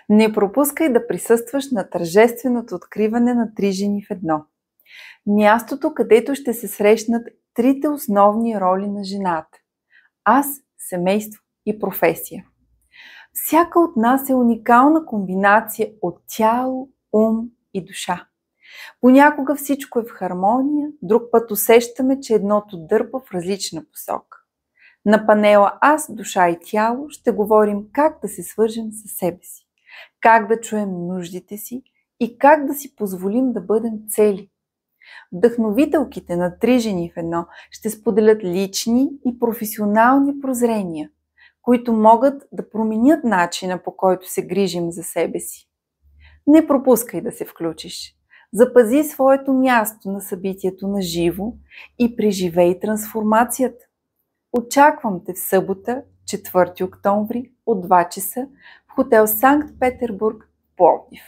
Не пропускай да присъстваш на тържественото откриване на Три жени в едно. Мястото, където ще се срещнат трите основни роли на жената – аз, семейство и професия. Всяка от нас е уникална комбинация от тяло, ум и душа. Понякога всичко е в хармония, друг път усещаме, че едното дърпа в различна посока. На панела Аз, душа и тяло ще говорим как да се свържем със себе си, как да чуем нуждите си и как да си позволим да бъдем цели. Вдъхновителките на Три жени в едно ще споделят лични и професионални прозрения, които могат да променят начина, по който се грижим за себе си. Не пропускай да се включиш. Запази своето място на събитието на живо и преживей трансформацията. Очаквам те в събота, 4 октомври от 2 часа в хотел Санкт Петербург, Пловдив.